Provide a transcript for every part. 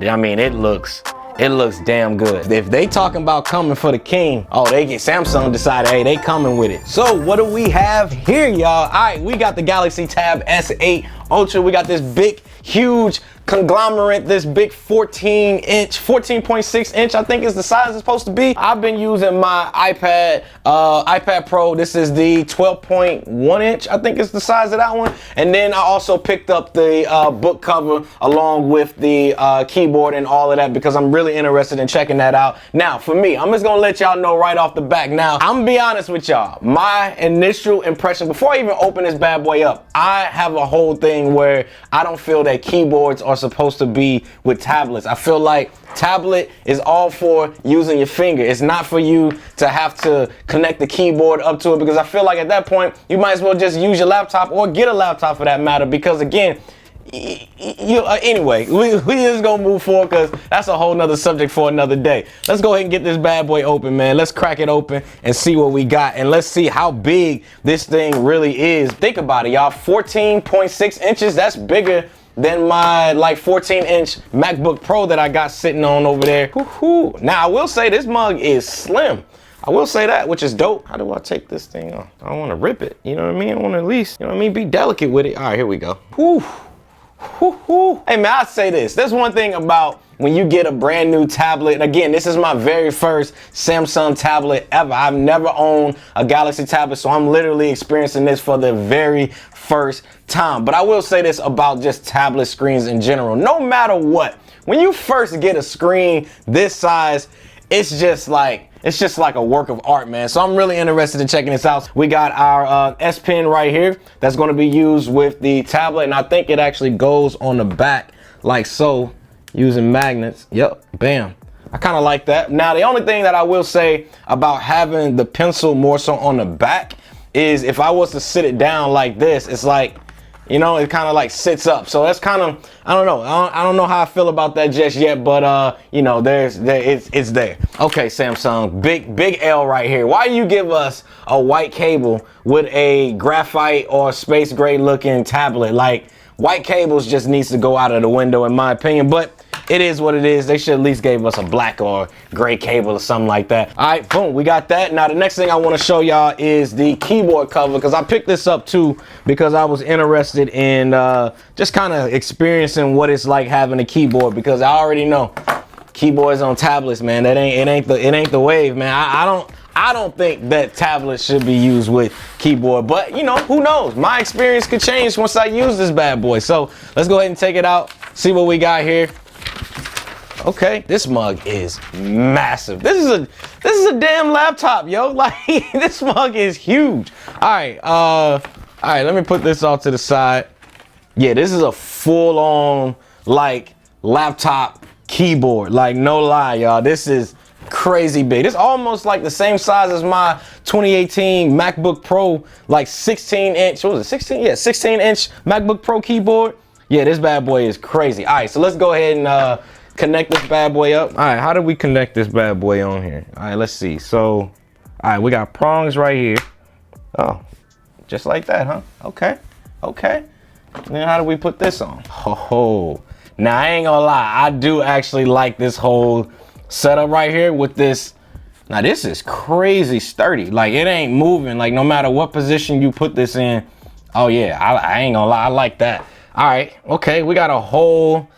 I mean, it looks damn good. If they talking about coming for the king, oh, Samsung decided, hey, they coming with it. So what do we have here, y'all? All right, we got the Galaxy Tab S8 Ultra. We got this big, huge conglomerate, this big 14.6 inch, I think is the size it's supposed to be. I've been using my iPad Pro. This is the 12.1 inch, I think is the size of that one. And then I also picked up the book cover along with the keyboard and all of that because I'm really interested in checking that out. Now, for me, I'm just gonna let y'all know right off the back. Now, I'm gonna be honest with y'all. My initial impression, before I even open this bad boy up, I have a whole thing where I don't feel that keyboards are supposed to be with tablets. I feel like tablet is all for using your finger. It's not for you to have to connect the keyboard up to it, because I feel like at that point you might as well just use your laptop or get a laptop for that matter, because again, anyway, we just gonna move forward because that's a whole nother subject for another day. Let's go ahead and get this bad boy open, man. Let's crack it open and see what we got, and let's see how big this thing really is. Think about it, y'all. 14.6 inches, that's bigger than my like 14-inch MacBook Pro that I got sitting on over there. Woo-hoo. Now I will say this mug is slim. I will say that, which is dope. How do I take this thing off? I don't want to rip it. You know what I mean? I want to at least, you know what I mean, be delicate with it. All right, here we go. Whew. Woo-hoo. Hey man, I'd say this. There's one thing about when you get a brand new tablet, and again, this is my very first Samsung tablet ever. I've never owned a Galaxy tablet, so I'm literally experiencing this for the very first time. But I will say this about just tablet screens in general. No matter what, when you first get a screen this size, it's just like a work of art, man. So I'm really interested in checking this out. We got our S Pen right here that's going to be used with the tablet, and I think it actually goes on the back like so, using magnets. Yep, bam. I kind of like that. Now, the only thing that I will say about having the pencil more so on the back is if I was to sit it down like this, it's like, you know, it kind of like sits up. So that's kind of, I don't know. I don't know how I feel about that just yet, but you know, it's there. Okay, Samsung, big L right here. Why do you give us a white cable with a graphite or space gray looking tablet? Like, white cables just needs to go out of the window in my opinion, but it is what it is. They should at least give us a black or gray cable or something like that. All right, boom, we got that. Now the next thing I want to show y'all is the keyboard cover, because I picked this up too because I was interested in just kind of experiencing what it's like having a keyboard, because I already know keyboards on tablets, man. It ain't the wave, man. I don't think that tablets should be used with keyboard, but you know, who knows? My experience could change once I use this bad boy. So let's go ahead and take it out, see what we got here. Okay, this mug is massive. This is a damn laptop, yo. Like, this mug is huge. All right, let me put this off to the side. Yeah, this is a full-on like laptop keyboard. Like, no lie, y'all. This is crazy big. It's almost like the same size as my 2018 MacBook Pro, like 16-inch. What was it? 16? Yeah, 16-inch MacBook Pro keyboard. Yeah, this bad boy is crazy. All right, so let's go ahead and connect this bad boy up. All right, how do we connect this bad boy on here? All right, let's see. So, all right, we got prongs right here. Oh, just like that, huh? Okay. Then how do we put this on? Oh, now I ain't gonna lie, I do actually like this whole setup right here with this. Now this is crazy sturdy. Like, it ain't moving. Like, no matter what position you put this in. Oh yeah, I ain't gonna lie, I like that. All right, okay, we got a whole.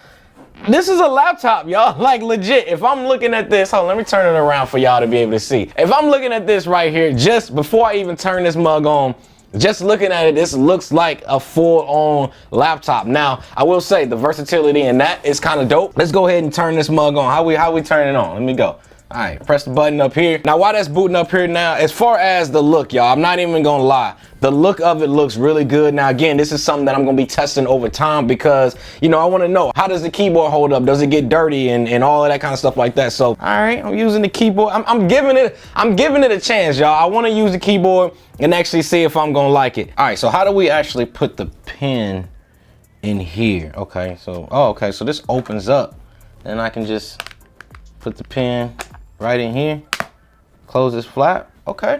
This is a laptop, y'all. Like, legit, if I'm looking at this, hold on, let me turn it around for y'all to be able to see. If I'm looking at this right here, just before I even turn this mug on, just looking at it, this looks like a full-on laptop. Now, I will say the versatility in that is kind of dope. Let's go ahead and turn this mug on. How we turn it on? Let me go. All right, press the button up here. Now, while that's booting up here now, as far as the look, y'all, I'm not even gonna lie. The look of it looks really good. Now, again, this is something that I'm gonna be testing over time because, you know, I wanna know, how does the keyboard hold up? Does it get dirty and all of that kind of stuff like that? So, all right, I'm using the keyboard. I'm giving it a chance, y'all. I wanna use the keyboard and actually see if I'm gonna like it. All right, so how do we actually put the pen in here? Okay, so, okay, so this opens up and I can just put the pen right in here, close this flap. Okay,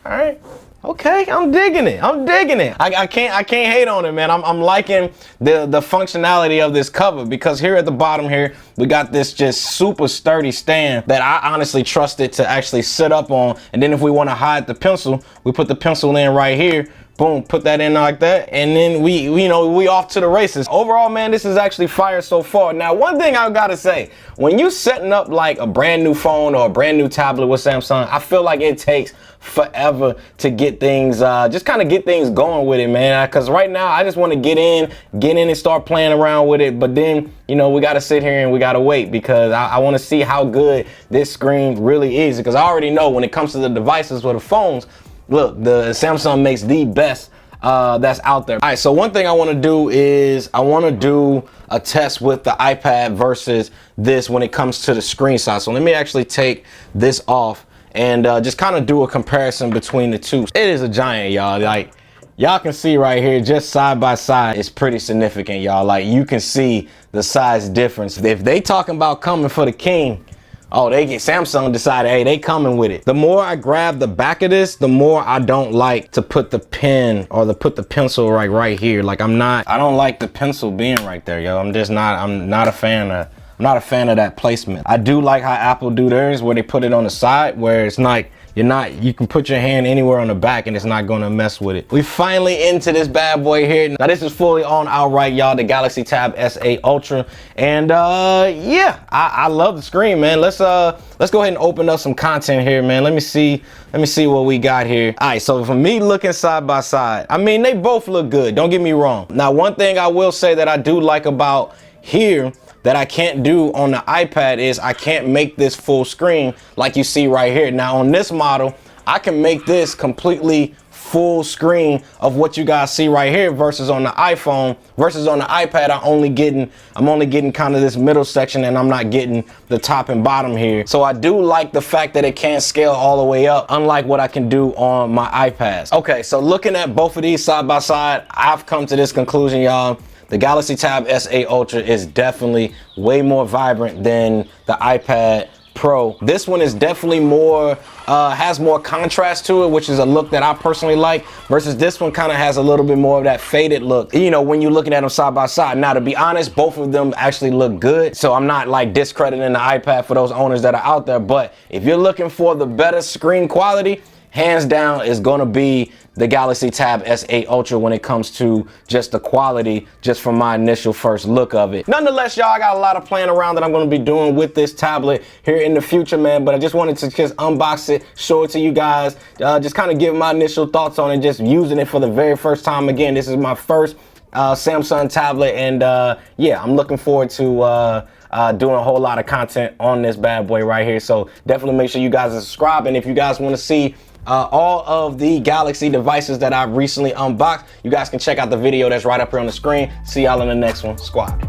all right. Okay, I'm digging it. I'm digging it. I can't hate on it, man. I'm liking the functionality of this cover, because here at the bottom here, we got this just super sturdy stand that I honestly trust it to actually sit up on. And then if we want to hide the pencil, we put the pencil in right here. Boom, put that in like that, and then we off to the races. Overall, man, this is actually fire so far. Now, one thing I gotta say, when you setting up like a brand new phone or a brand new tablet with Samsung, I feel like it takes forever to get things, just kind of get things going with it, man. Because right now, I just want to get in and start playing around with it. But then, we got to sit here and we got to wait, because I want to see how good this screen really is. Because I already know when it comes to the devices or the phones, look, the Samsung makes the best that's out there. All right, so one thing I want to do is I want to do a test with the iPad versus this when it comes to the screen size. So let me actually take this off and just kind of do a comparison between the two. It is a giant, y'all. Like, y'all can see right here, just side by side, it's pretty significant, y'all. Like, you can see the size difference. If they talking about coming for the king, oh, Samsung decided, hey, they coming with it. The more I grab the back of this, the more I don't like to put the pen or to put the pencil right here. Like, I don't like the pencil being right there, yo. I'm not a fan of that placement. I do like how Apple do theirs, where they put it on the side, where it's like, you can put your hand anywhere on the back and it's not gonna mess with it. We finally into this bad boy here. Now this is fully on outright, y'all, the Galaxy Tab S8 Ultra. And yeah, I love the screen, man. Let's go ahead and open up some content here, man. Let me see what we got here. All right, so for me looking side by side, I mean, they both look good, don't get me wrong. Now, one thing I will say that I do like about here that I can't do on the iPad is I can't make this full screen like you see right here. Now on this model, I can make this completely full screen of what you guys see right here versus on the iPhone, versus on the iPad, I'm only getting kind of this middle section, and I'm not getting the top and bottom here. So I do like the fact that it can't scale all the way up, unlike what I can do on my iPads. Okay, so looking at both of these side by side, I've come to this conclusion, y'all. The Galaxy Tab S8 Ultra is definitely way more vibrant than the iPad Pro. This one is definitely more, has more contrast to it, which is a look that I personally like, versus this one kind of has a little bit more of that faded look, when you're looking at them side by side. Now, to be honest, both of them actually look good, so I'm not like discrediting the iPad for those owners that are out there, but if you're looking for the better screen quality, hands down is gonna be the Galaxy Tab S8 Ultra when it comes to just the quality, just from my initial first look of it. Nonetheless, y'all, I got a lot of playing around that I'm gonna be doing with this tablet here in the future, man, but I just wanted to just unbox it, show it to you guys, just kind of give my initial thoughts on it, just using it for the very first time. Again, this is my first Samsung tablet, and yeah, I'm looking forward to doing a whole lot of content on this bad boy right here. So definitely make sure you guys are subscribed, and if you guys want to see all of the Galaxy devices that I've recently unboxed, you guys can check out the video that's right up here on the screen. See y'all in the next one. Squad.